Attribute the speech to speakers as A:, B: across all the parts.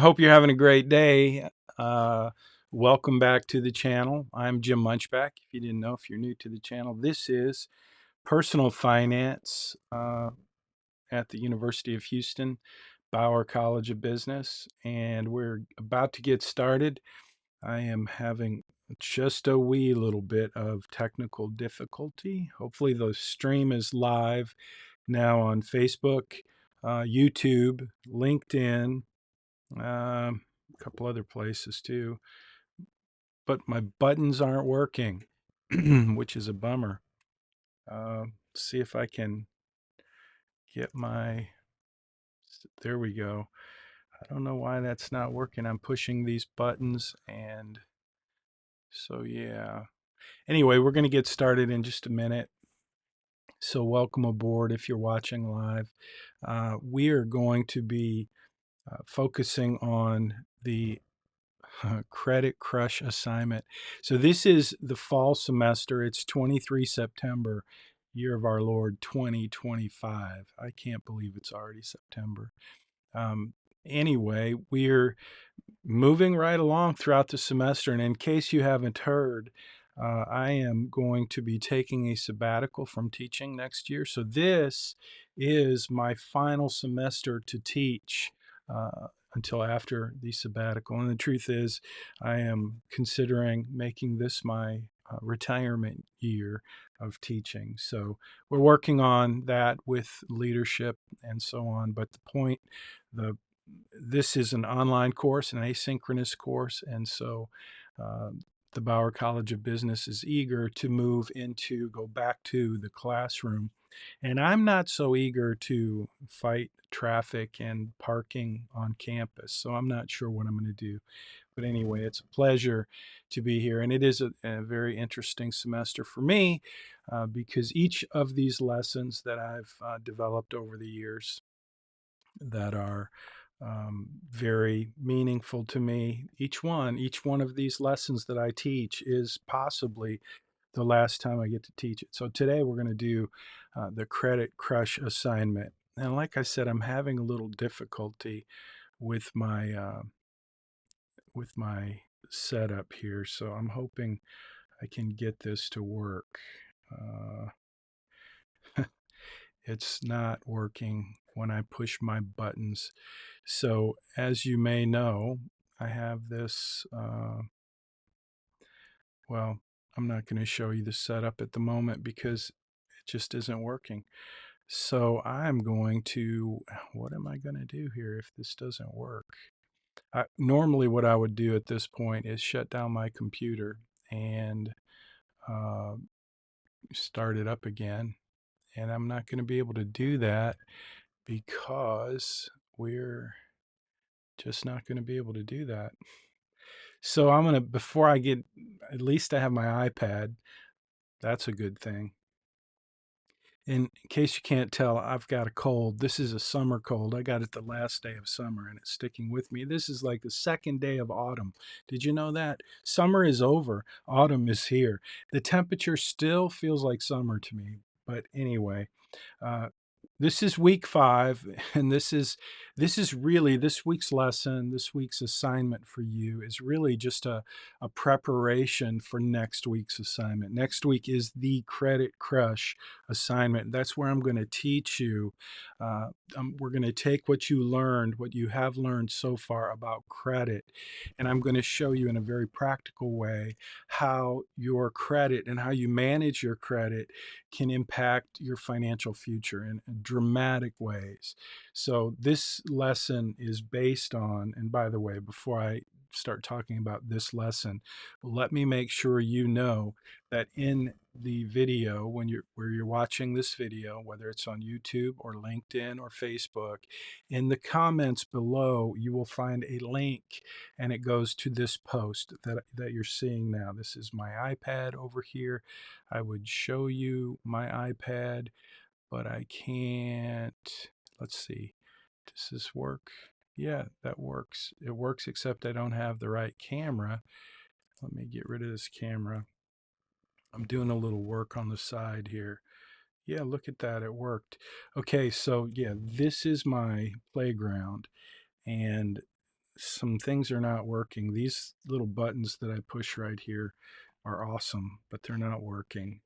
A: Hope you're having a great day. Uh, Welcome back to the channel. I'm Jim Munchback. If you didn't know, if you're new to the channel, this is personal finance at the University of Houston, Bauer College of Business, and we're about to get started. I am having just a wee little bit of technical difficulty. Hopefully, the stream is live now on Facebook, YouTube, LinkedIn. A couple other places too, but my buttons aren't working, which is a bummer. See if I can get there we go. I don't know why that's not working. I'm pushing these buttons, and so yeah. Anyway, we're going to get started in just a minute. So welcome aboard if you're watching live. We are going to be focusing on the Credit Crush assignment. So this is the fall semester. It's 23 September, year of our Lord 2025. I can't believe it's already September. Anyway, we're moving right along throughout the semester. And in case you haven't heard, I am going to be taking a sabbatical from teaching next year. So this is my final semester to teach until after the sabbatical. And the truth is, I am considering making this my retirement year of teaching. So we're working on that with leadership and so on. But this is an online course, an asynchronous course, and so the Bauer College of Business is eager to go back to the classroom. And I'm not so eager to fight traffic and parking on campus, so I'm not sure what I'm going to do. But anyway, it's a pleasure to be here, and it is a very interesting semester for me because each of these lessons that I've developed over the years that are very meaningful to me. Each one of these lessons that I teach is possibly the last time I get to teach it. So today we're going to do the Credit Crush assignment. And like I said, I'm having a little difficulty with my setup here. So I'm hoping I can get this to work. It's not working when I push my buttons. So as you may know, I have this, well, I'm not going to show you the setup at the moment because it just isn't working. So I'm going to, what am I going to do here if this doesn't work? Normally what I would do at this point is shut down my computer and uh, start it up again. And I'm not going to be able to do that because we're just not going to be able to do that. So I'm going to, before I get, at least I have my iPad. That's a good thing. In case you can't tell, I've got a cold. This is a summer cold. I got it the last day of summer and it's sticking with me. This is like the second day of autumn. Did you know that? Summer is over. Autumn is here. The temperature still feels like summer to me. But anyway, uh, this is week 5, and this is really this week's lesson, this week's assignment for you is really just a preparation for next week's assignment. Next week is the Credit Crush assignment. That's where I'm going to teach you. We're going to take what you have learned so far about credit, and I'm going to show you in a very practical way how your credit and how you manage your credit can impact your financial future in dramatic ways. So this lesson is based on, and by the way, before I start talking about this lesson, let me make sure you know that in the video, where you're watching this video, whether it's on YouTube or LinkedIn or Facebook, in the comments below, you will find a link and it goes to this post that you're seeing now. This is my iPad over here. I would show you my iPad, but I can't. Let's see. Does this work? Yeah, that works. It works, except I don't have the right camera. Let me get rid of this camera. I'm doing a little work on the side here. Yeah, look at that. It worked. Okay, so yeah, this is my playground. And some things are not working. These little buttons that I push right here are awesome, but they're not working.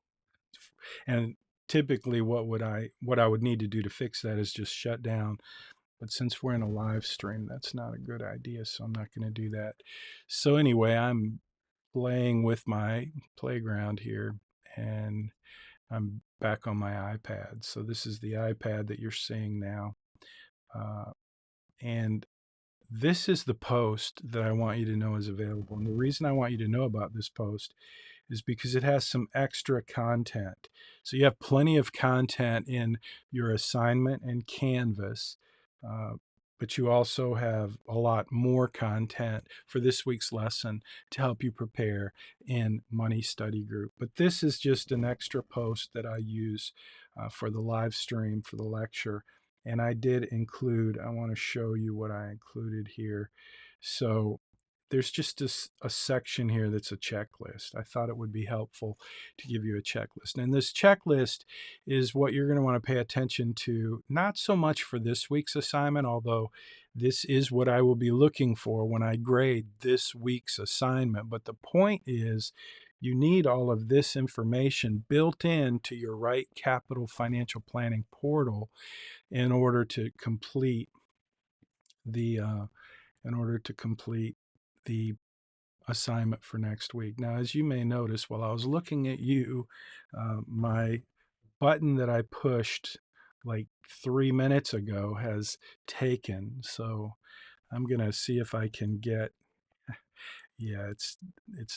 A: And typically what I would need to do to fix that is just shut down. But since we're in a live stream, that's not a good idea, so I'm not going to do that. So anyway, I'm playing with my playground here, and I'm back on my iPad. So this is the iPad that you're seeing now. Uh, and this is the post that I want you to know is available. And the reason I want you to know about this post is because it has some extra content. So you have plenty of content in your assignment and Canvas, uh, but you also have a lot more content for this week's lesson to help you prepare in Money Study Group. But this is just an extra post that I use for the live stream for the lecture. And I did include, I want to show you what I included here. So there's just a section here that's a checklist. I thought it would be helpful to give you a checklist. And this checklist is what you're going to want to pay attention to, not so much for this week's assignment, although this is what I will be looking for when I grade this week's assignment. But the point is, you need all of this information built into your RightCapital financial planning portal in order to complete the in order to complete the assignment for next week. Now, as you may notice, while I was looking at you, my button that I pushed like 3 minutes ago has taken. So I'm gonna see if I can get. Yeah, it's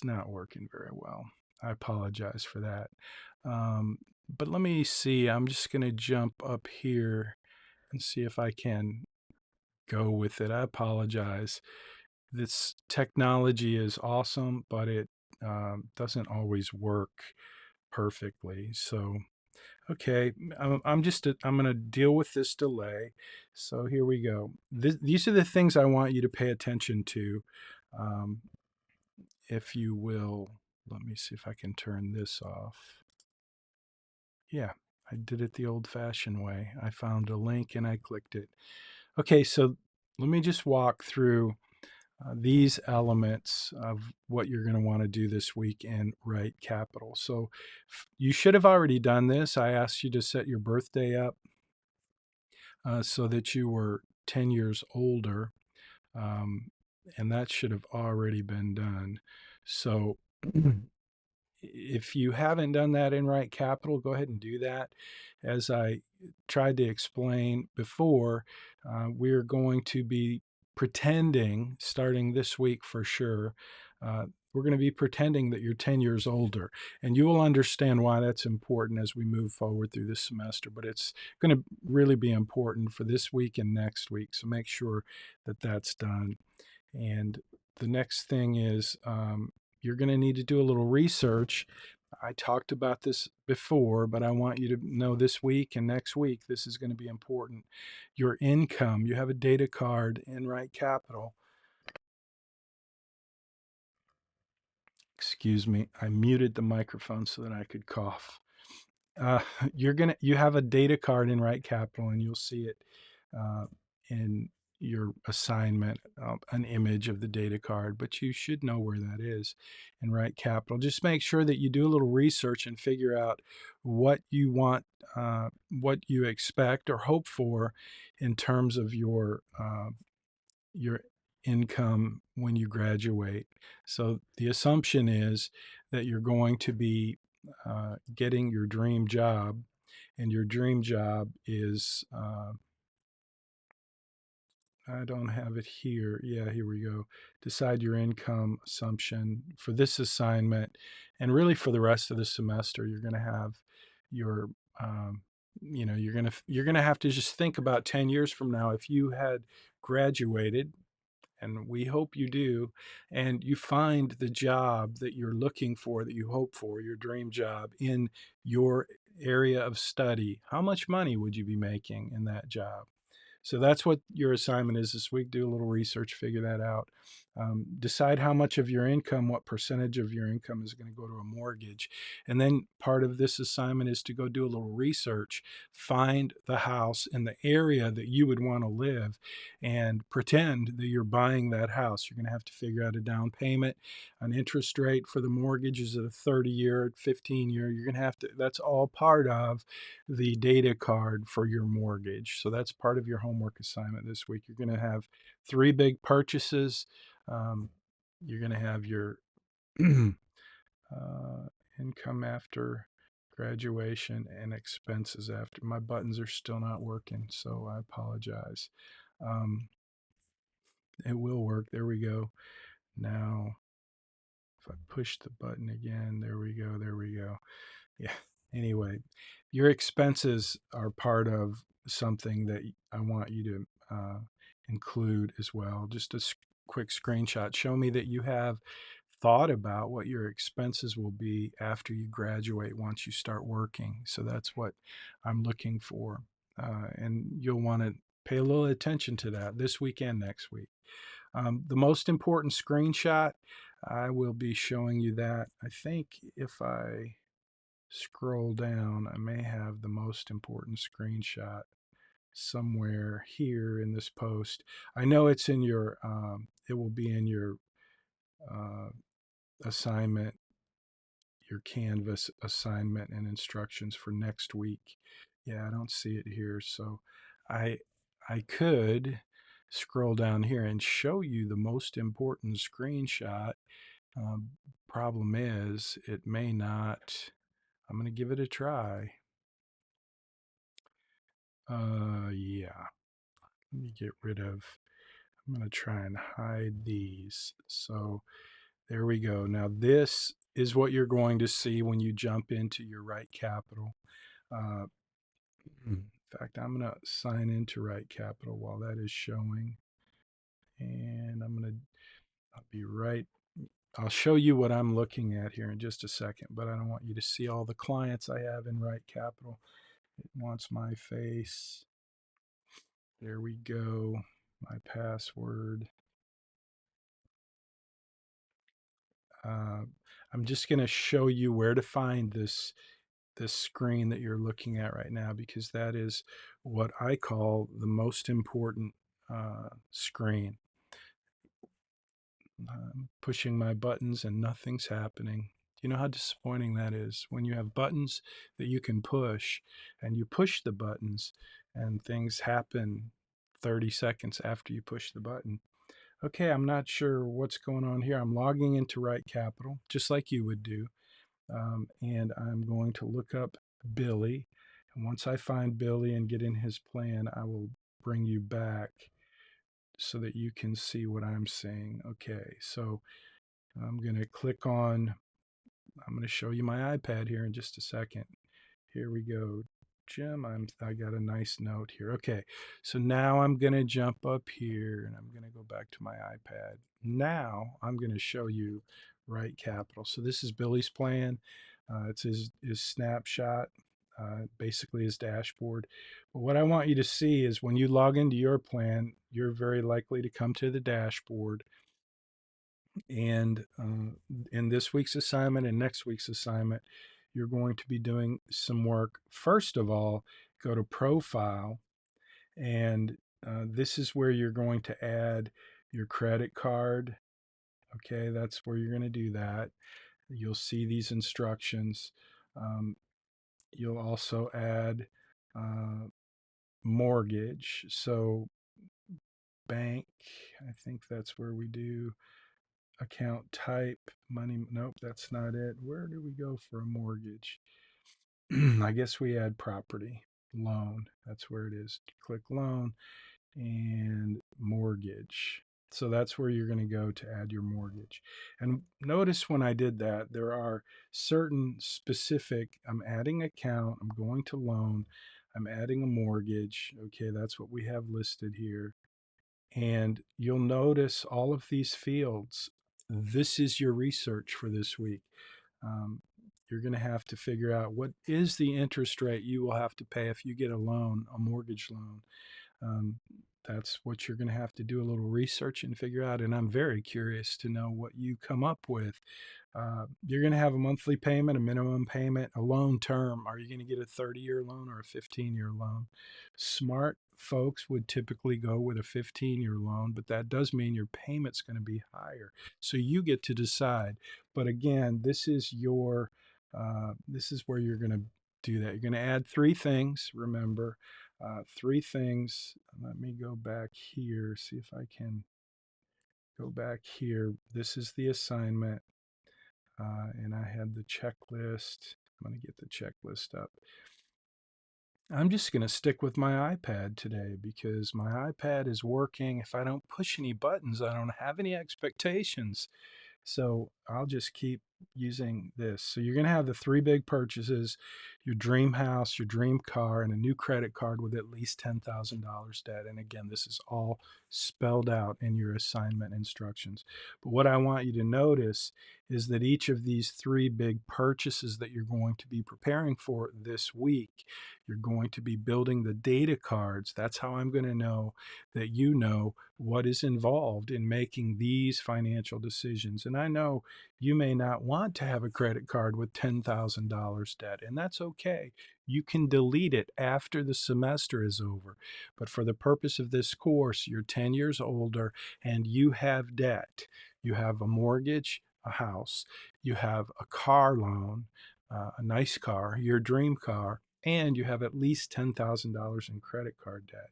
A: not working very well. I apologize for that. But let me see. I'm just gonna jump up here and see if I can go with it. I apologize. This technology is awesome, but it doesn't always work perfectly. So, okay, I'm going to deal with this delay. So here we go. These are the things I want you to pay attention to. Um, if you will, let me see if I can turn this off. Yeah, I did it the old-fashioned way. I found a link and I clicked it. Okay, so let me just walk through these elements of what you're going to want to do this week in RightCapital. So you should have already done this. I asked you to set your birthday up so that you were 10 years older, um, and that should have already been done. So if you haven't done that in RightCapital, go ahead and do that. As I tried to explain before, we're going to be pretending, starting this week for sure, we're going to be pretending that you're 10 years older. And you will understand why that's important as we move forward through this semester. But it's going to really be important for this week and next week. So make sure that that's done. And the next thing is you're going to need to do a little research. I talked about this before, but I want you to know this week and next week, this is going to be important. Your income, you have a data card in RightCapital. Excuse me, I muted the microphone so that I could cough. Uh, you have a data card in RightCapital, and you'll see it in your assignment, an image of the data card, but you should know where that is in RightCapital. Just make sure that you do a little research and figure out what you want, what you expect or hope for in terms of your income when you graduate. So the assumption is that you're going to be getting your dream job, and your dream job is I don't have it here. Yeah, here we go. Decide your income assumption for this assignment, and really for the rest of the semester. You're going to have your you're gonna have to just think about 10 years from now. If you had graduated, and we hope you do, and you find the job that you're looking for, that you hope for, your dream job in your area of study, how much money would you be making in that job? So that's what your assignment is this week. Do a little research, figure that out. Decide how much of your income, what percentage of your income is going to go to a mortgage. And then part of this assignment is to go do a little research, find the house in the area that you would want to live, and pretend that you're buying that house. You're going to have to figure out a down payment, an interest rate for the mortgage. Is it a 30-year, 15-year? You're going to have to, that's all part of the data card for your mortgage. So that's part of your homework assignment this week. You're going to have three big purchases. Um, you're going to have your income after graduation and expenses after. My buttons are still not working, so I apologize. Um, it will work. There we go. Now, if I push the button again, there we go. There we go. Yeah. Anyway, your expenses are part of something that I want you to include as well. Just a quick screenshot. Show me that you have thought about what your expenses will be after you graduate once you start working. So that's what I'm looking for. And you'll want to pay a little attention to that this week and next week. The most important screenshot, I will be showing you that. I think if I scroll down, I may have the most important screenshot somewhere here in this post. I know it's in your, it will be in your uh, assignment, your Canvas assignment and instructions for next week. Yeah, I don't see it here. So I, I could scroll down here and show you the most important screenshot. Um, Problem is, it may not. I'm going to give it a try. Yeah. Let me get rid of, I'm going to try and hide these. So there we go. Now this is what you're going to see when you jump into your RightCapital. Uh, in fact, I'm going to sign into RightCapital while that is showing. And I'll be right, I'll show you what I'm looking at here in just a second, but I don't want you to see all the clients I have in RightCapital. It wants my face. There we go. My password. Uh, I'm just going to show you where to find this screen that you're looking at right now, because that is what I call the most important screen. I'm pushing my buttons and nothing's happening. Do you know how disappointing that is when you have buttons that you can push and you push the buttons and things happen 30 seconds after you push the button? Okay, I'm not sure what's going on here. I'm logging into RightCapital just like you would do. And I'm going to look up Billy. And once I find Billy and get in his plan, I will bring you back so that you can see what I'm seeing. Okay, so I'm going to click on, I'm going to show you my iPad here in just a second. Here we go. Jim, I got a nice note here. Okay, so now I'm going to jump up here and I'm going to go back to my iPad. Now I'm going to show you RightCapital. So this is Billy's plan. It's his snapshot, basically his dashboard. But what I want you to see is when you log into your plan, you're very likely to come to the dashboard. And in this week's assignment and next week's assignment, you're going to be doing some work. First of all, go to Profile, and this is where you're going to add your credit card. Okay, that's where you're going to do that. You'll see these instructions. You'll also add mortgage. So bank, I think that's where we do account type, money. Nope, that's not it. Where do we go for a mortgage? I guess we add property, loan. That's where it is. Click loan and mortgage. So that's where you're going to go to add your mortgage. And notice when I did that, there are certain specific, I'm adding account, I'm going to loan, I'm adding a mortgage. Okay, that's what we have listed here. And you'll notice all of these fields. This is your research for this week. Um, you're going to have to figure out what is the interest rate you will have to pay if you get a loan, a mortgage loan. Um, that's what you're going to have to do a little research and figure out. And I'm very curious to know what you come up with. You're going to have a monthly payment, a minimum payment, a loan term. Are you going to get a 30-year loan or a 15-year loan? Smart folks would typically go with a 15-year loan, but that does mean your payment's going to be higher. So you get to decide. But again, this is where you're going to do that. You're going to add three things. Remember, three things. Let me go back here, see if I can go back here. This is the assignment. And I had the checklist. I'm going to get the checklist up. I'm just going to stick with my iPad today because my iPad is working. If I don't push any buttons, I don't have any expectations. So I'll just keep using this. So you're going to have the three big purchases: your dream house, your dream car, and a new credit card with at least $10,000 debt. And again, this is all spelled out in your assignment instructions. But what I want you to notice is that each of these three big purchases that you're going to be preparing for this week, you're going to be building the data cards. That's how I'm going to know that you know what is involved in making these financial decisions. And I know you may not want to have a credit card with $10,000 debt, and that's okay. You can delete it after the semester is over. But for the purpose of this course, you're 10 years older and you have debt. You have a mortgage, a house, you have a car loan, a nice car, your dream car, and you have at least $10,000 in credit card debt.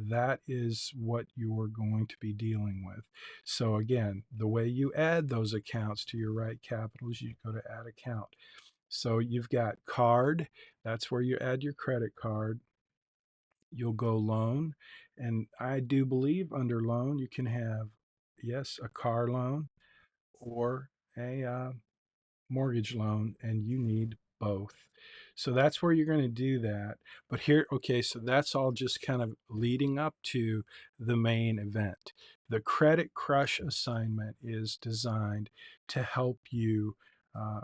A: That is what you're going to be dealing with. So again, the way you add those accounts to your RightCapital is you go to add account. So you've got card, that's where you add your credit card. You'll go loan, and I do believe under loan you can have, yes, a car loan or a mortgage loan, and you need both. So that's where you're going to do that. But here, okay, so that's all just kind of leading up to the main event. The Credit Crush assignment is designed to help you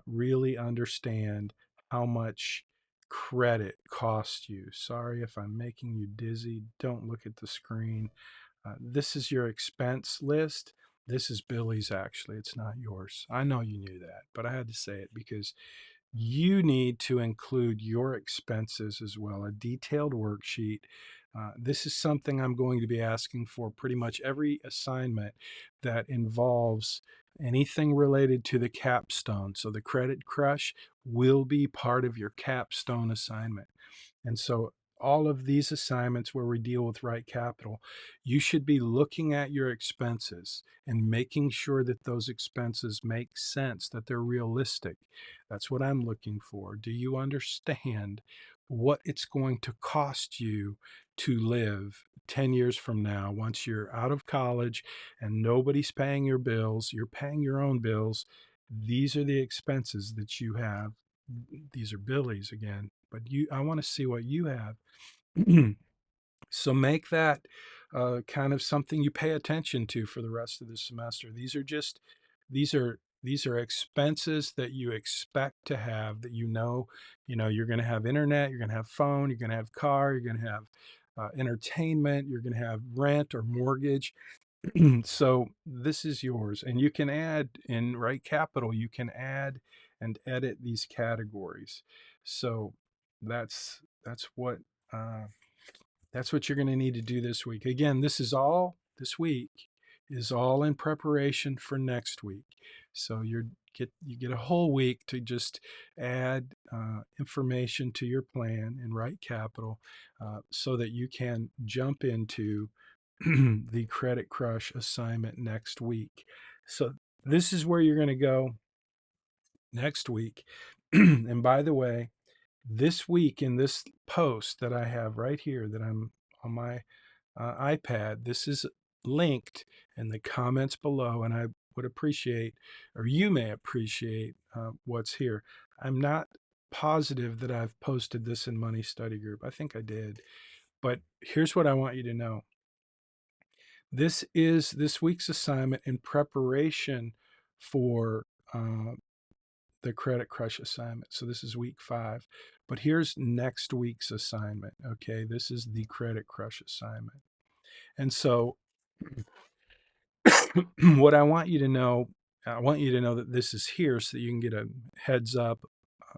A: really understand how much credit costs you. Sorry if I'm making you dizzy. Don't look at the screen. This is your expense list. This is Billy's, actually. It's not yours. I know you knew that, but I had to say it because you need to include your expenses as well, a detailed worksheet. This is something I'm going to be asking for pretty much every assignment that involves anything related to the capstone. So the Credit Crush will be part of your capstone assignment. And so all of these assignments where we deal with RightCapital, you should be looking at your expenses and making sure that those expenses make sense, that they're realistic. That's what I'm looking for. Do you understand what it's going to cost you to live 10 years from now once you're out of college and nobody's paying your bills, you're paying your own bills? These are the expenses that you have. These are Billy's again, but I want to see what you have. So make that kind of something you pay attention to for the rest of the semester. These are expenses that you expect to have, that you're going to have internet, you're going to have phone, you're going to have car, you're going to have entertainment, you're going to have rent or mortgage. So this is yours, and you can add in RightCapital, you can add and edit these categories. So that's that's what uh, that's what you're going to need to do this week. Again, this week is all in preparation for next week. So you get a whole week to just add information to your plan in RightCapital so that you can jump into the Credit Crush assignment next week. So this is where you're going to go next week. And by the way, this week in this post that I have right here that I'm on my iPad, this is linked in the comments below, and I would appreciate, or you may appreciate, what's here. I'm not positive that I've posted this in Money Study Group. I think I did, but here's what I want you to know. This is this week's assignment in preparation for the Credit Crush assignment. So this is week 5. But here's next week's assignment. Okay, this is the Credit Crush assignment. And so what I want you to know that this is here so that you can get a heads up,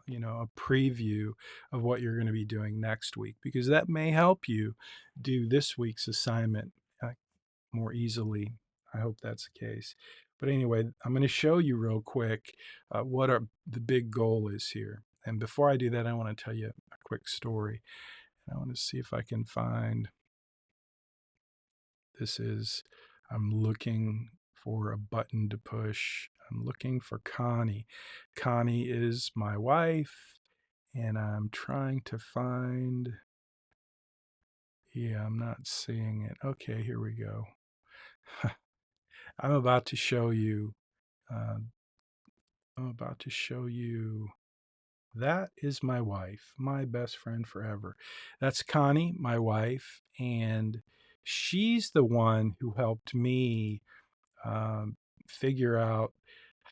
A: a preview of what you're going to be doing next week, because that may help you do this week's assignment uh, more easily. I hope that's the case. But anyway, I'm going to show you real quick what the big goal is here. And before I do that, I want to tell you a quick story. I want to see if I can find this is, I'm looking for a button to push. I'm looking for Connie. Connie is my wife, and I'm trying to find, yeah, I'm not seeing it. Okay, here we go. I'm about to show you, uh, I'm about to show you, that is my wife, my best friend forever. That's Connie, my wife, and she's the one who helped me um, figure out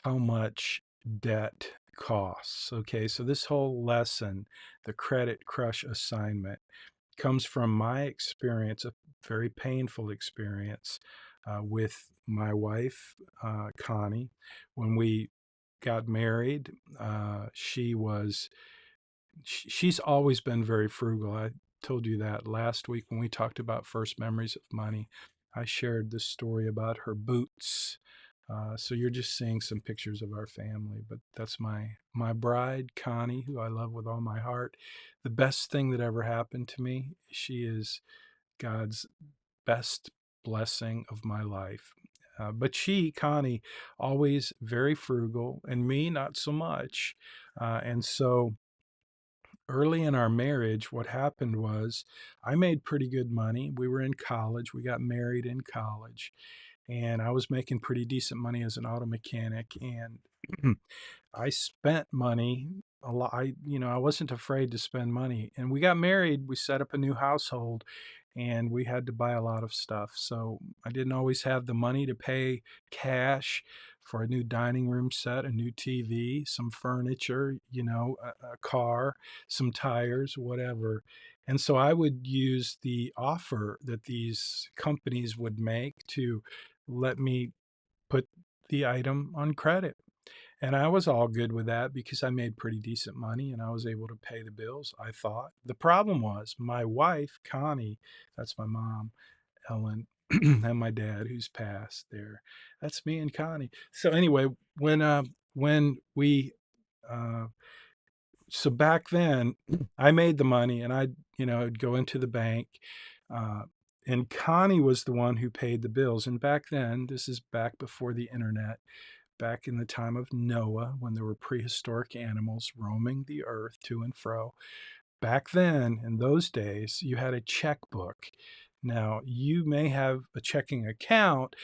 A: how much debt costs. Okay, so this whole lesson, the Credit Crush assignment, comes from my experience, a very painful experience with my wife, Connie. When we got married, she's always been very frugal. I told you that last week when we talked about first memories of money. I shared this story about her boots. So you're just seeing some pictures of our family, but that's my bride, Connie, who I love with all my heart. The best thing that ever happened to me. She is God's best blessing of my life. But she, Connie, always very frugal, and me, not so much. And so early in our marriage, what happened was I made pretty good money. We were in college. We got married in college, and I was making pretty decent money as an auto mechanic. And I spent money a lot. I wasn't afraid to spend money. And we got married. We set up a new household, and we had to buy a lot of stuff. So I didn't always have the money to pay cash for a new dining room set, a new TV, some furniture, a car, some tires, whatever. And so I would use the offer that these companies would make to let me put the item on credit. And I was all good with that because I made pretty decent money and I was able to pay the bills, I thought. The problem was my wife, Connie, that's my mom, Ellen, and my dad, who's passed there. That's me and Connie. So anyway, when we uh, so back then, I made the money and I'd go into the bank. Uh, and Connie was the one who paid the bills. And back then, this is back before the internet, back in the time of Noah, when there were prehistoric animals roaming the earth to and fro. Back then, in those days, you had a checkbook. Now, you may have a checking account,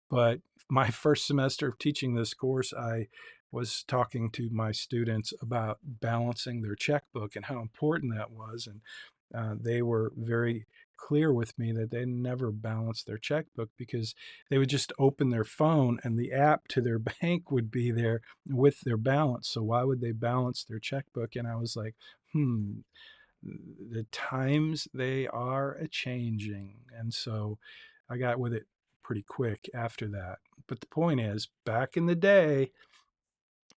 A: but my first semester of teaching this course, I was talking to my students about balancing their checkbook and how important that was. And they were very clear with me that they never balanced their checkbook because they would just open their phone and the app to their bank would be there with their balance. So why would they balance their checkbook? And I was like, the times they are a changing. And so I got with it pretty quick after that. But the point is, back in the day,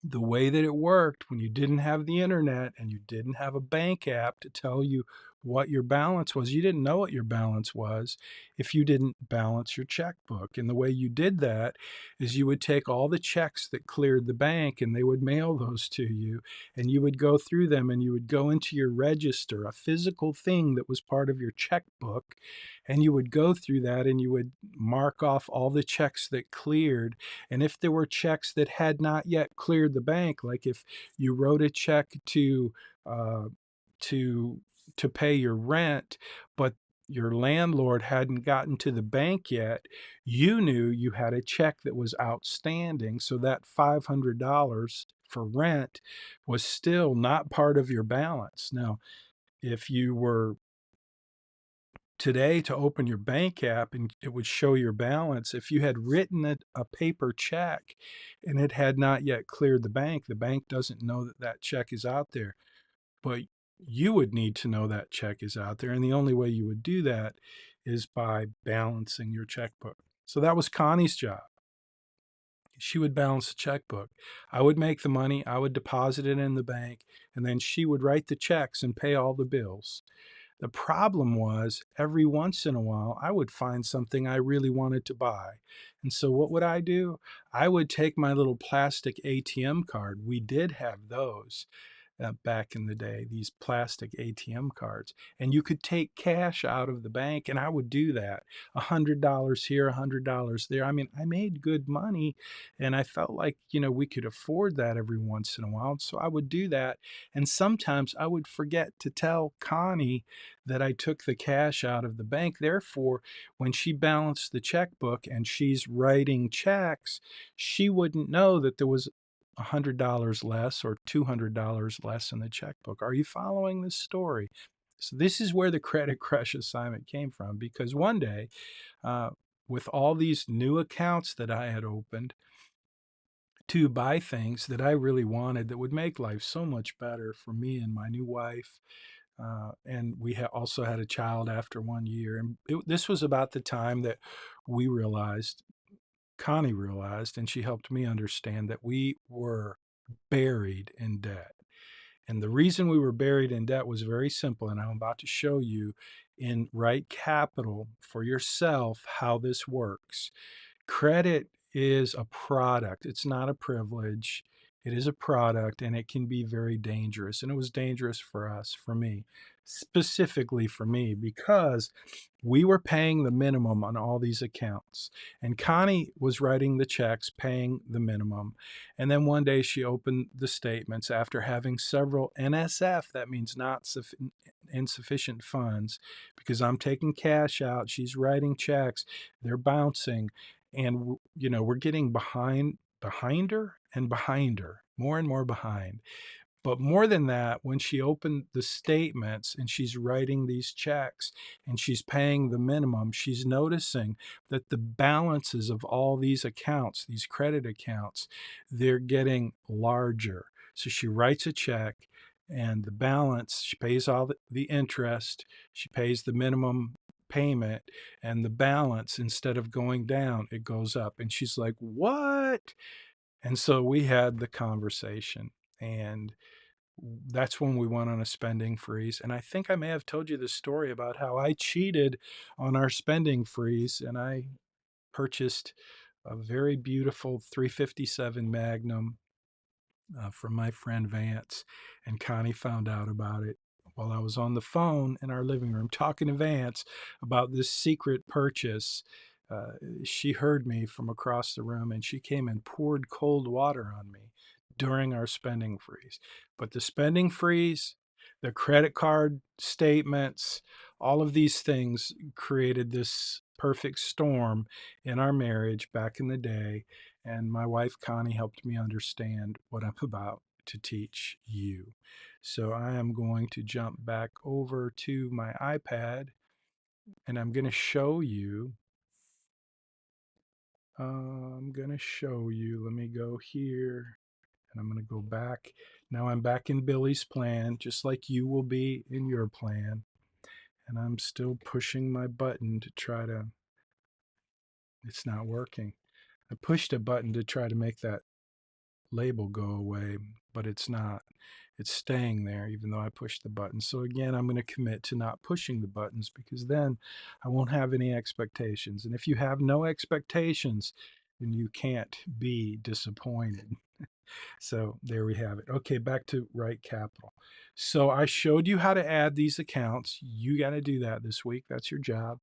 A: the way that it worked when you didn't have the internet and you didn't have a bank app to tell you what your balance was, you didn't know what your balance was if you didn't balance your checkbook. And the way you did that is you would take all the checks that cleared the bank and they would mail those to you, and you would go through them and you would go into your register, a physical thing that was part of your checkbook, and you would go through that and you would mark off all the checks that cleared. And if there were checks that had not yet cleared the bank, like if you wrote a check uh, to to pay your rent, but your landlord hadn't gotten to the bank yet, you knew you had a check that was outstanding. So that $500 for rent was still not part of your balance. Now, if you were today to open your bank app and it would show your balance, if you had written a paper check and it had not yet cleared the bank doesn't know that that check is out there, but you would need to know that check is out there. And the only way you would do that is by balancing your checkbook. So that was Connie's job. She would balance the checkbook. I would make the money, I would deposit it in the bank, and then she would write the checks and pay all the bills. The problem was every once in a while, I would find something I really wanted to buy. And so what would I do? I would take my little plastic ATM card. We did have those back in the day, these plastic ATM cards. And you could take cash out of the bank, and I would do that. $100 here, $100 there. I mean, I made good money, and I felt like, we could afford that every once in a while. So I would do that. And sometimes I would forget to tell Connie that I took the cash out of the bank. Therefore, when she balanced the checkbook and she's writing checks, she wouldn't know that there was $100 less or $200 less in the checkbook. Are you following this story? So this is where the Credit Crush assignment came from, because one day, uh, with all these new accounts that I had opened to buy things that I really wanted that would make life so much better for me and my new wife, and we also had a child after 1 year. And this was about the time that we realized, Connie realized, and she helped me understand that we were buried in debt. And the reason we were buried in debt was very simple. And I'm about to show you in Right Capital for yourself how this works. Credit is a product. It's not a privilege. It is a product, and it can be very dangerous. And it was dangerous for us, for me, specifically for me, because we were paying the minimum on all these accounts. And Connie was writing the checks, paying the minimum. And then one day she opened the statements after having several NSF, that means insufficient funds, because I'm taking cash out. She's writing checks, they're bouncing. And we're getting behind her and behind her, more and more behind. But more than that, when she opened the statements and she's writing these checks and she's paying the minimum, she's noticing that the balances of all these accounts, these credit accounts, they're getting larger. So she writes a check, and the balance, she pays all the interest, she pays the minimum payment, and the balance, instead of going down, it goes up. And she's like, "What?" And so we had the conversation, and that's when we went on a spending freeze. And I think I may have told you the story about how I cheated on our spending freeze, and I purchased a very beautiful 357 Magnum from my friend Vance, and Connie found out about it while I was on the phone in our living room talking to Vance about this secret purchase. Uh, she heard me from across the room, and she came and poured cold water on me during our spending freeze. But the spending freeze, the credit card statements, all of these things created this perfect storm in our marriage back in the day. And my wife, Connie, helped me understand what I'm about to teach you. So I am going to jump back over to my iPad, and I'm going to show you. Let me go here, and I'm going to go back. Now I'm back in Billy's plan, just like you will be in your plan. And I'm still pushing my button to try to, it's not working. I pushed a button to try to make that label go away, but it's not. It's staying there even though I pushed the button. So again, I'm going to commit to not pushing the buttons, because then I won't have any expectations. And if you have no expectations, then you can't be disappointed. So there we have it. Okay, back to Right Capital. So I showed you how to add these accounts. You got to do that this week. That's your job.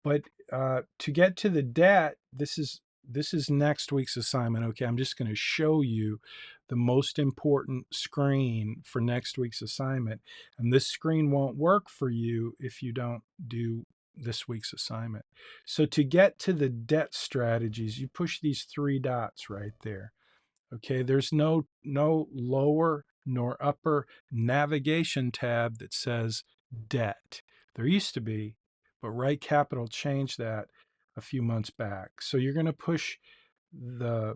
A: But to get to the debt, this is next week's assignment. Okay, I'm just going to show you the most important screen for next week's assignment. And this screen won't work for you if you don't do this week's assignment. So to get to the debt strategies, you push these three dots right there. Okay, there's no lower nor upper navigation tab that says debt. There used to be, but Right Capital changed that a few months back. So you're going to push the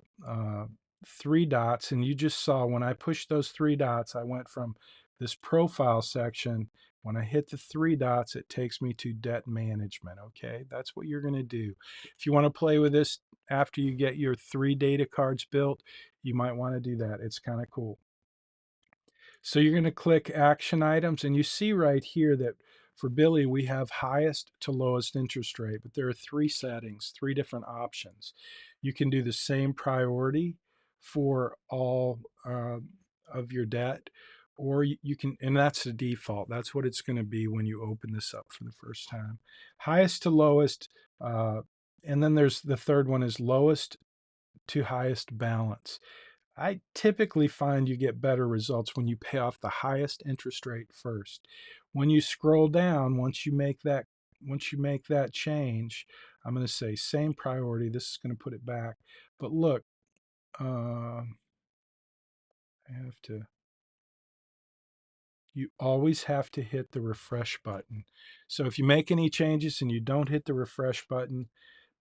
A: three dots, and you just saw when I pushed those three dots, I went from this profile section When I hit the three dots, it takes me to debt management. Okay, that's what you're going to do. If you want to play with this after you get your 3 data cards built, you might want to do that. It's kind of cool. So you're going to click action items, and you see right here that for Billy, we have highest to lowest interest rate, but there are 3 settings, 3 different options. You can do the same priority for all of your debt, or you can, and that's the default. That's what it's going to be when you open this up for the first time. Highest to lowest, uh, and then there's the third one is lowest to highest balance. I typically find you get better results when you pay off the highest interest rate first. When you scroll down, once you make that change, I'm going to say same priority. This is going to put it back. But look, I have to. You always have to hit the refresh button. So if you make any changes and you don't hit the refresh button,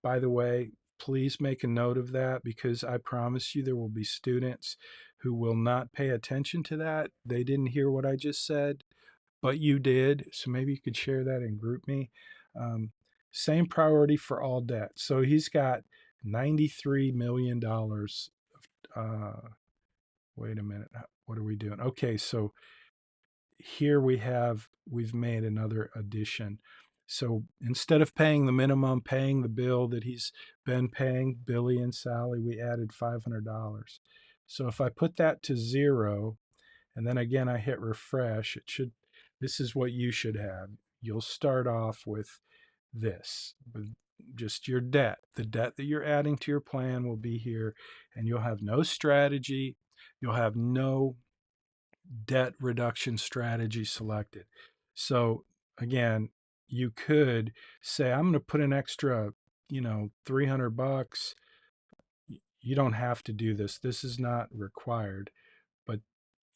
A: by the way, please make a note of that, because I promise you there will be students who will not pay attention to that. They didn't hear what I just said, but you did. So maybe you could share that and group me. Um, Same priority for all debt. So he's got $93 million. Wait a minute. What are we doing? Okay, so here we've made another addition. So instead of paying the minimum, paying the bill that he's been paying, Billy and Sally, we added $500. So if I put that to 0, and then again I hit refresh, this is what you should have. You'll start off with this, with just your debt. The debt that you're adding to your plan will be here, and you'll have no strategy. You'll have no debt reduction strategy selected. So again, you could say, I'm going to put an extra, $300. You don't have to do this. This is not required, but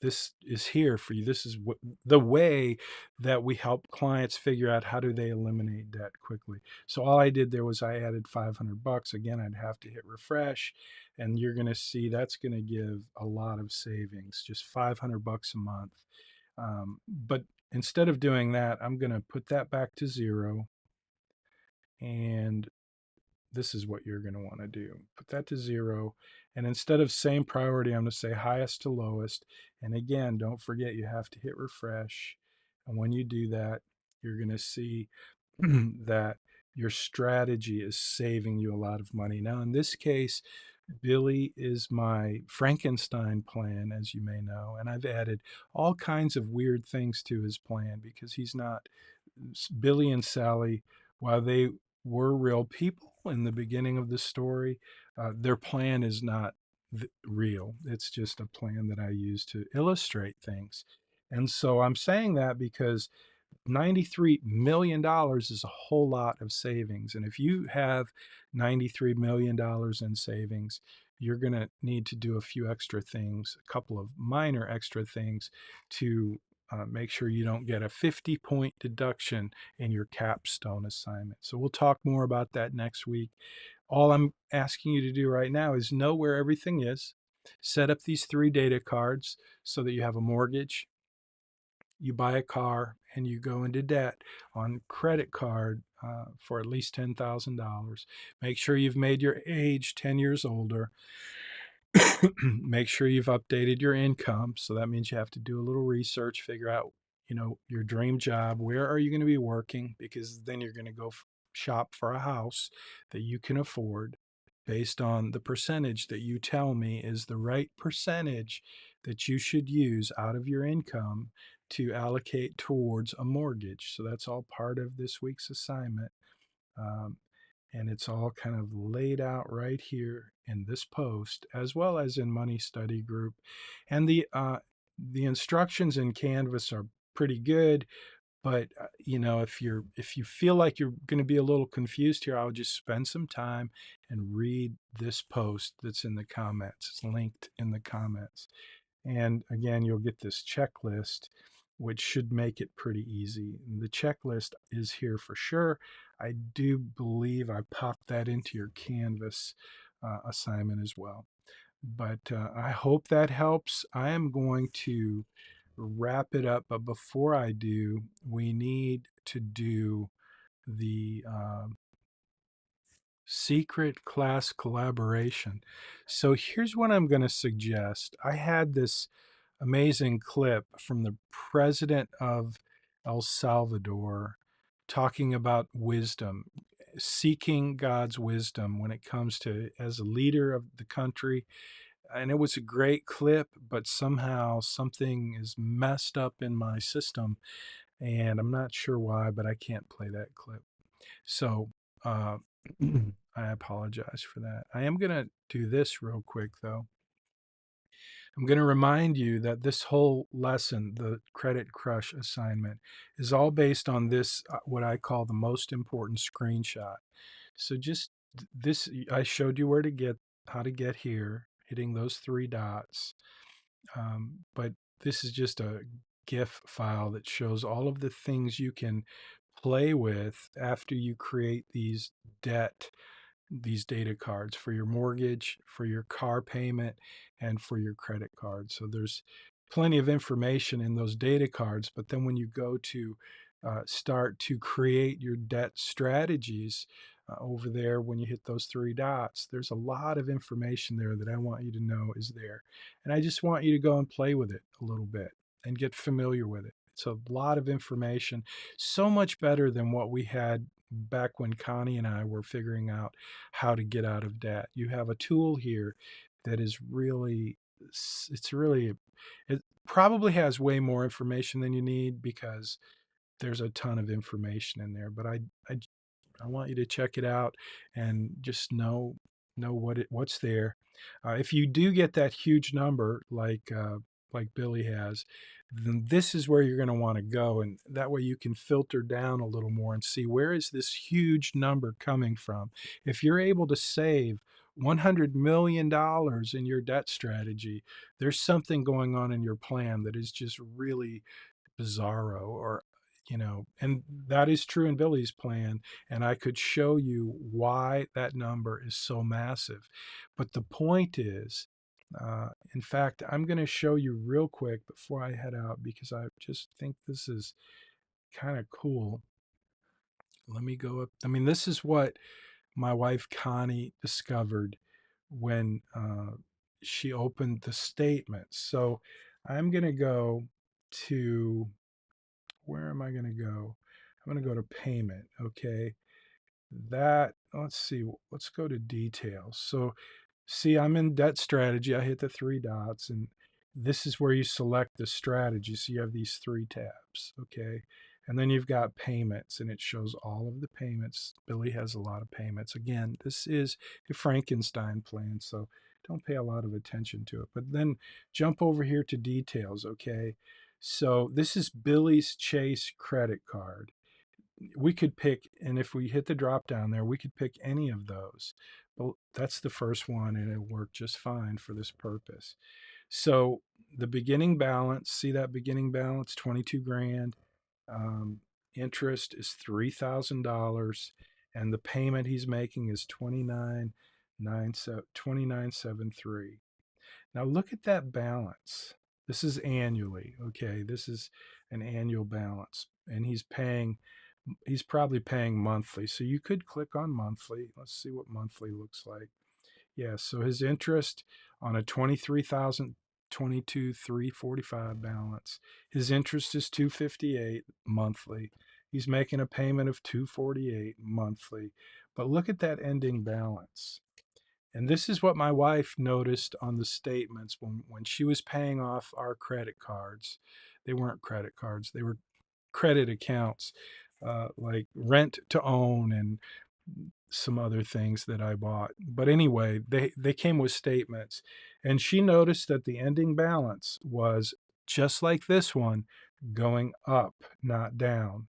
A: this is here for you. This is the way that we help clients figure out how do they eliminate debt quickly. So all I did there was I added $500. Again, I'd have to hit refresh, and you're going to see that's going to give a lot of savings, just $500 a month. But instead of doing that, I'm going to put that back to 0, and this is what you're going to want to do. Put that to 0. And instead of same priority, I'm going to say highest to lowest. And again, don't forget you have to hit refresh. And when you do that, you're going to see that your strategy is saving you a lot of money. Now, in this case, Billy is my Frankenstein plan, as you may know, and I've added all kinds of weird things to his plan because he's not. Billy and Sally, while they were real people in the beginning of the story, their plan is not real. It's just a plan that I use to illustrate things. And so I'm saying that because $93 million is a whole lot of savings. And if you have $93 million in savings, you're going to need to do a few extra things, a couple of minor extra things to make sure you don't get a 50-point deduction in your capstone assignment. So we'll talk more about that next week. All I'm asking you to do right now is know where everything is, set up these 3 data cards so that you have a mortgage, you buy a car, and you go into debt on credit card for at least $10,000. Make sure you've made your age 10 years older. Make sure you've updated your income. So that means you have to do a little research, figure out, your dream job. Where are you going to be working? Because then you're going to go shop for a house that you can afford based on the percentage that you tell me is the right percentage that you should use out of your income to allocate towards a mortgage. So that's all part of this week's assignment. Um, and it's all kind of laid out right here in this post, as well as in Money Study Group. And the instructions in Canvas are pretty good, but if you feel like you're going to be a little confused here, I would just spend some time and read this post that's in the comments. It's linked in the comments. And again, you'll get this checklist, which should make it pretty easy. And the checklist is here for sure. I do believe I popped that into your Canvas assignment as well. But I hope that helps. I am going to wrap it up. But before I do, we need to do the secret class collaboration. So here's what I'm going to suggest. I had this amazing clip from the president of El Salvador talking about wisdom, seeking God's wisdom when it comes to as a leader of the country. And it was a great clip, but somehow something is messed up in my system, and I'm not sure why, but I can't play that clip. So uh, I apologize for that. I am going to do this real quick, though. I'm going to remind you that this whole lesson, the Credit Crush assignment, is all based on this, what I call the most important screenshot. So just this, I showed you where to get, how to get here, hitting those three dots. But this is just a GIF file that shows all of the things you can play with after you create these data cards for your mortgage, for your car payment, and for your credit card. So there's plenty of information in those data cards. But then when you go to start to create your debt strategies over there, when you hit those three dots, there's a lot of information there that I want you to know is there. And I just want you to go and play with it a little bit and get familiar with it. It's a lot of information, so much better than what we had back when Connie and I were figuring out how to get out of debt. You have a tool here that is really, it's really, it probably has way more information than you need because there's a ton of information in there. But I want you to check it out and just know what's there. If you do get that huge number like Billy has, then this is where you're going to want to go, and that way you can filter down a little more and see where is this huge number coming from. If you're able to save $100 million in your debt strategy, there's something going on in your plan that is just really bizarro, or and that is true in Billy's plan, and I could show you why that number is so massive. But the point is, in fact, I'm going to show you real quick before I head out because I just think this is kind of cool. Let me go up. I mean, this is what my wife Connie discovered when she opened the statements. So I'm going to go to, where am I going to go? I'm going to go to payment. Okay. That, let's see, let's go to details. So see, I'm in debt strategy. I hit the three dots, and this is where you select the strategy. So you have these three tabs. Okay. And then you've got payments, and it shows all of the payments. Billy has a lot of payments. Again, this is a Frankenstein plan, so don't pay a lot of attention to it. But then jump over here to details. Okay. So this is Billy's Chase credit card. We could pick, and if we hit the drop down there, we could pick any of those. But that's the first one, and it'll work just fine for this purpose. So the beginning balance, see that beginning balance, 22 grand. Um, Interest is $3,000, and the payment he's making is 29,973. Now look at that balance. This is annually, okay? This is an annual balance, and he's probably paying monthly. So you could click on monthly. Let's see what monthly looks like. Yeah, so his interest on a 23,000 22,345 balance. His interest is 258 monthly. He's making a payment of 248 monthly. But look at that ending balance. And this is what my wife noticed on the statements when she was paying off our credit cards. They weren't credit cards, they were credit accounts, like rent to own and some other things that I bought. But anyway, they came with statements. And she noticed that the ending balance was just like this one, going up, not down.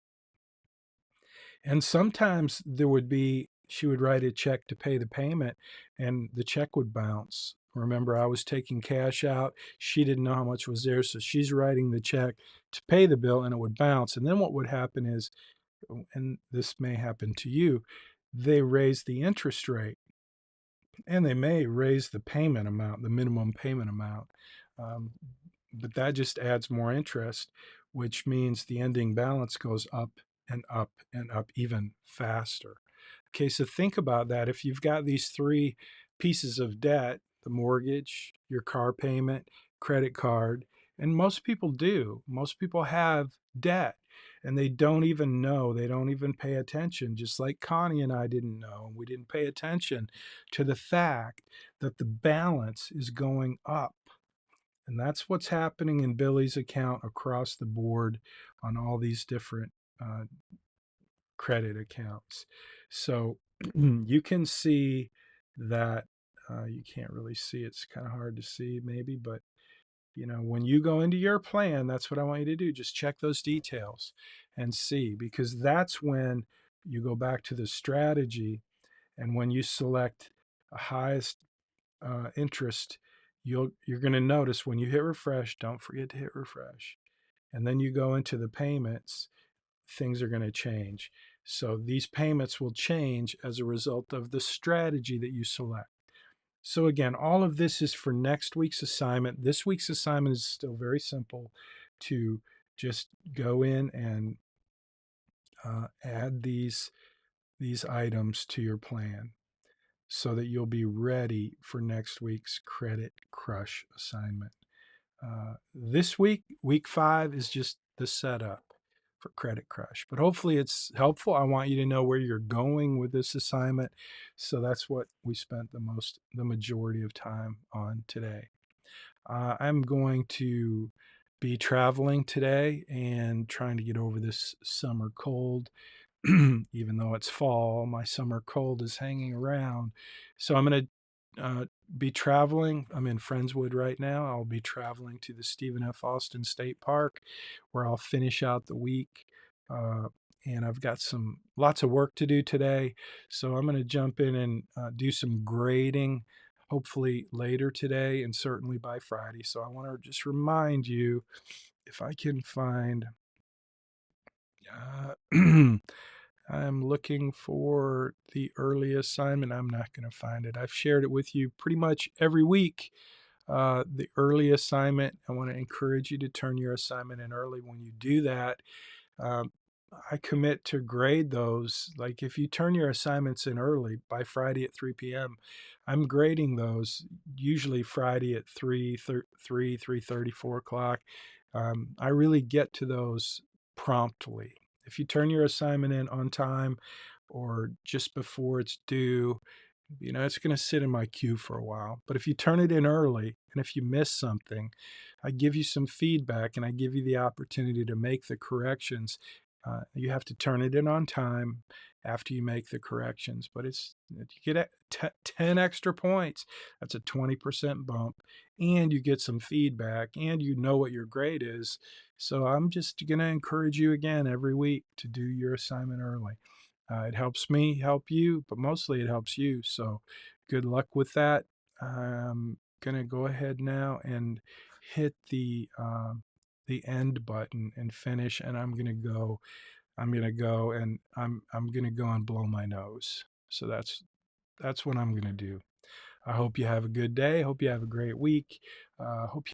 A: And sometimes there would be, she would write a check to pay the payment and the check would bounce. Remember, I was taking cash out. She didn't know how much was there. So she's writing the check to pay the bill and it would bounce. And then what would happen is, and this may happen to you, they raise the interest rate and they may raise the payment amount, the minimum payment amount. Um, but that just adds more interest, which means the ending balance goes up and up and up even faster. Okay, so think about that. If you've got these three pieces of debt, the mortgage, your car payment, credit card, and most people do, most people have debt and they don't even know, they don't even pay attention, just like Connie and I didn't know. We didn't pay attention to the fact that the balance is going up. And that's what's happening in Billy's account across the board on all these different uh, credit accounts. So you can see that you can't really see. It's kind of hard to see maybe, but when you go into your plan, that's what I want you to do. Just check those details and see, because that's when you go back to the strategy. And when you select a highest interest, you're going to notice when you hit refresh, don't forget to hit refresh. And then you go into the payments, things are going to change. So these payments will change as a result of the strategy that you select. So again, all of this is for next week's assignment. This week's assignment is still very simple, to just go in and add these items to your plan so that you'll be ready for next week's Credit Crush assignment. This week, week 5, is just the setup for Credit Crush, but hopefully it's helpful. I want you to know where you're going with this assignment. So that's what we spent the majority of time on today. I'm going to be traveling today and trying to get over this summer cold. Even though it's fall, my summer cold is hanging around. So I'm going to be traveling. I'm in Friendswood right now. I'll be traveling to the Stephen F. Austin State Park, where I'll finish out the week. Uh, and I've got lots of work to do today. So I'm going to jump in and do some grading, hopefully later today and certainly by Friday. So I want to just remind you, if I can find. I'm looking for the early assignment. I'm not going to find it. I've shared it with you pretty much every week. The early assignment, I want to encourage you to turn your assignment in early. When you do that, um, I commit to grade those. Like if you turn your assignments in early by Friday at 3 p.m., I'm grading those usually Friday at 3:30, 4 o'clock. I really get to those promptly. If you turn your assignment in on time or just before it's due, it's going to sit in my queue for a while. But if you turn it in early and if you miss something, I give you some feedback and I give you the opportunity to make the corrections. You have to turn it in on time after you make the corrections, but you get 10 extra points. That's a 20% bump, and you get some feedback, and you know what your grade is. So I'm just going to encourage you again every week to do your assignment early. It helps me help you, but mostly it helps you. So good luck with that. I'm going to go ahead now and hit the end button and finish, and I'm going to go. I'm going to go and I'm going to go and blow my nose. So that's what I'm going to do. I hope you have a good day. Hope you have a great week. Hope you